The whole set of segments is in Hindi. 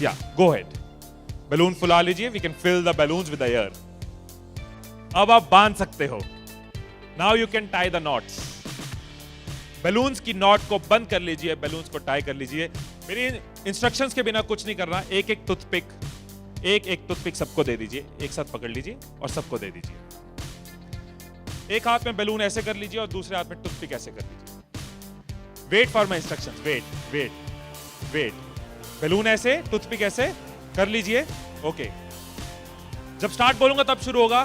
या गो हेड, बैलून फुला लीजिए, we can fill the balloons with air. अब आप बांध सकते हो। Now you can tie the knots. Balloons की नॉट को बंद कर लीजिए, बैलून्स को टाई कर लीजिए। मेरी इंस्ट्रक्शंस के बिना कुछ नहीं करना। एक एक टूथपिक सबको दे दीजिए, एक साथ पकड़ लीजिए और सबको दे दीजिए। एक हाथ में बैलून ऐसे कर लीजिए और दूसरे हाथ में टूथपिक ऐसे कर लीजिए। Wait for my instructions, wait wait wait. Balloon ऐसे, टूथपिक ऐसे कर लीजिए। ओके, जब स्टार्ट बोलूंगा तब शुरू होगा।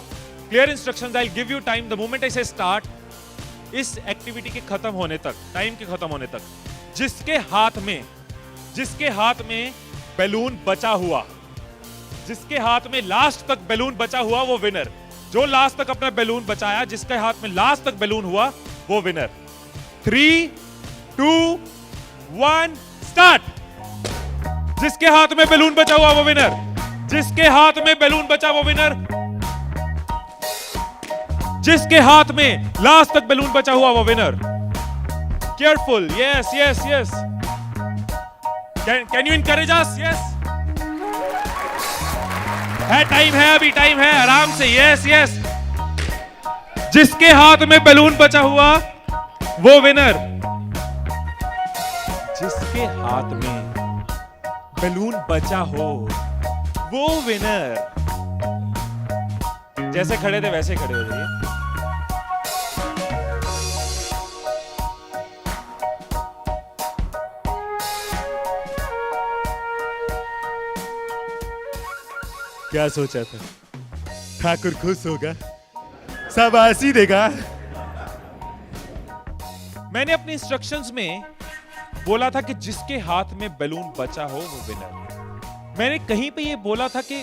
Clear instructions, I will give you time the moment I से स्टार्ट। इस एक्टिविटी के खत्म होने तक, टाइम के खत्म होने तक, जिसके हाथ में बैलून बचा हुआ, जिसके हाथ में लास्ट तक बैलून बचा हुआ, वो विनर। जो लास्ट तक अपना बैलून बचाया, जिसके हाथ में लास्ट तक बैलून हुआ, वो विनर। 3, 2, 1 स्टार्ट। जिसके हाथ में बैलून बचा हुआ वो विनर, जिसके हाथ में बैलून बचा वो विनर, जिसके हाथ में लास्ट तक बैलून बचा हुआ वो winner. Careful, yes yes yes. Can you encourage us? Yes, है टाइम, है अभी टाइम है, आराम से। Yes yes. जिसके हाथ में बैलून बचा हुआ वो विनर, जिसके हाथ में बैलून बचा हो वो विनर। जैसे खड़े थे वैसे खड़े हो जाइए। क्या सोचा था? ठाकुर खुश होगा, शाबाशी देगा। मैंने अपने इंस्ट्रक्शंस में बोला था कि जिसके हाथ में बैलून बचा हो वो विनर। मैंने कहीं पे ये बोला था कि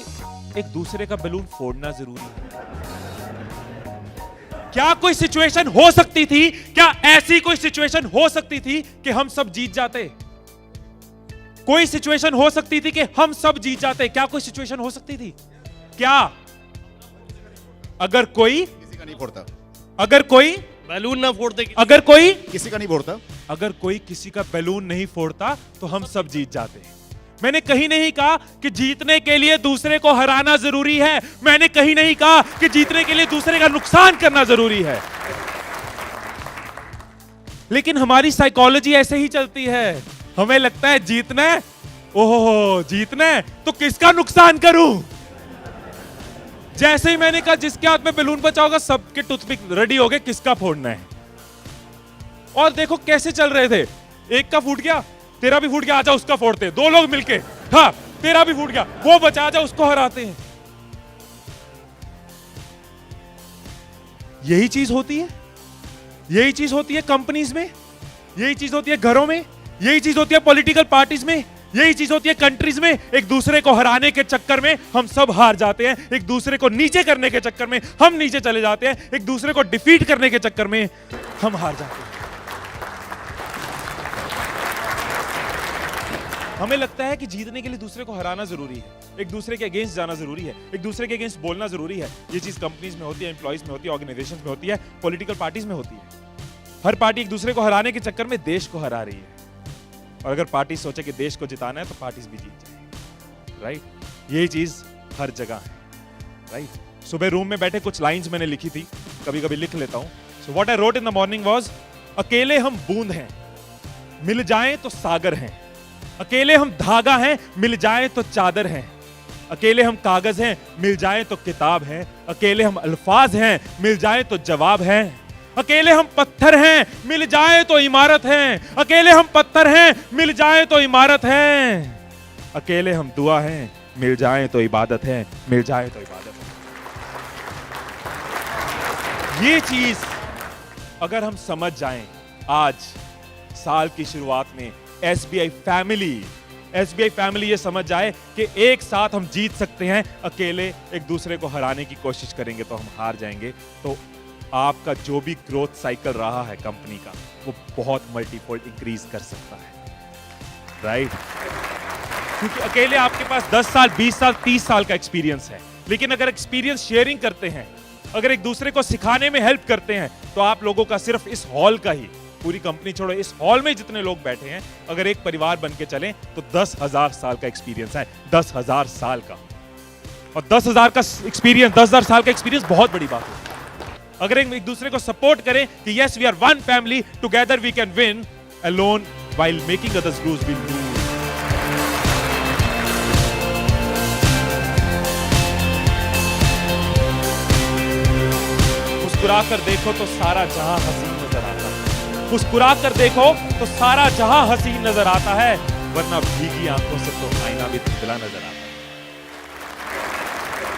एक दूसरे का बैलून फोड़ना जरूरी है। क्या कोई सिचुएशन हो सकती थी, क्या ऐसी कोई सिचुएशन हो सकती थी कि हम सब जीत जाते? कोई सिचुएशन हो सकती थी कि हम सब जीत जाते? क्या कोई सिचुएशन हो सकती थी? क्या? अगर कोई किसी का नहीं फोड़ता, अगर कोई बैलून ना फोड़ते, अगर कोई किसी का नहीं फोड़ता, अगर कोई किसी का बैलून नहीं फोड़ता तो हम सब जीत जाते। मैंने कहीं नहीं कहा कि जीतने के लिए दूसरे को हराना जरूरी है। मैंने कहीं नहीं कहा कि जीतने के लिए दूसरे का नुकसान करना जरूरी है। लेकिन हमारी साइकोलॉजी ऐसे ही चलती है। हमें लगता है जीतना है, ओहो जीतना है तो किसका नुकसान करूं। जैसे ही मैंने कहा जिसके हाथ में बैलून बचा होगा, सबके टूथपिक रेडी हो गए, किसका फोड़ना है। और देखो कैसे चल रहे थे। एक का फूट गया, तेरा भी फूट गया, आजा उसका फोड़ते। दो लोग मिलके, हाँ तेरा भी फूट गया, वो बचा, आजा उसको हराते हैं। यही चीज होती है, यही चीज होती है कंपनीज में, यही चीज होती है घरों में, यही चीज होती है पॉलिटिकल पार्टीज में, यही चीज होती है कंट्रीज में। एक दूसरे को हराने के चक्कर में हम सब हार जाते हैं। एक दूसरे को नीचे करने के चक्कर में हम नीचे चले जाते हैं। एक दूसरे को डिफीट करने के चक्कर में हम हार जाते हैं। हमें लगता है कि जीतने के लिए दूसरे को हराना जरूरी है, एक दूसरे के अगेंस्ट जाना जरूरी है, एक दूसरे के अगेंस्ट बोलना जरूरी है। ये चीज कंपनीज में होती है, एम्प्लॉइज में होती है, ऑर्गेनाइजेशंस में होती है, पॉलिटिकल पार्टीज में होती है। हर पार्टी एक दूसरे को हराने के चक्कर में देश को हरा रही है। और अगर पार्टी सोचे कि देश को जिताना है तो पार्टीज भी जीत जाएंगी, राइट। यही चीज हर जगह है, राइट। सुबह रूम में बैठे कुछ लाइंस मैंने लिखी थी, कभी कभी लिख लेता हूं। So what I wrote in the morning was, अकेले हम बूंद हैं, मिल जाएं तो सागर हैं। अकेले हम धागा हैं, मिल जाएं तो चादर हैं। अकेले हम कागज हैं, मिल जाएं तो किताब हैं। अकेले हम अल्फाज हैं, मिल जाएं तो जवाब हैं। अकेले हम पत्थर हैं, मिल जाएं तो इमारत हैं। अकेले हम पत्थर हैं, मिल जाएं तो इमारत हैं। अकेले हम दुआ हैं, मिल जाएं तो इबादत है, मिल जाएं तो इबादत है। ये चीज अगर हम समझ जाएं आज साल की शुरुआत में, एसबीआई फैमिली ये समझ जाए कि एक साथ हम जीत सकते हैं, अकेले एक दूसरे को हराने की कोशिश करेंगे तो हम हार जाएंगे। तो आपका जो भी ग्रोथ साइकिल रहा है कंपनी का, वो बहुत मल्टीफोल्ड इंक्रीज कर सकता है, राइट। क्योंकि अकेले आपके पास 10 साल, 20 साल, 30 साल का एक्सपीरियंस है, लेकिन अगर एक्सपीरियंस शेयरिंग करते हैं, अगर एक दूसरे को सिखाने में हेल्प करते हैं, तो आप लोगों का सिर्फ इस हॉल का ही पूरी कंपनी छोड़ो, इस हॉल में जितने लोग बैठे हैं, अगर एक परिवार बन के चलें तो 10,000 साल का एक्सपीरियंस है, 10,000 साल का। और 10,000 का एक्सपीरियंस, 10,000 साल का एक्सपीरियंस बहुत बड़ी बात है। अगर एक दूसरे को सपोर्ट करें कि yes we are one family, together we can win, alone while making others lose will lose. मुस्कुरा कर देखो तो सारा जहां हसीन नजर आता है, मुस्कुरा कर देखो तो सारा जहां हसीन नजर आता है, वरना भीगी आंखों से तो आईना भी धुंधला नजर आता है।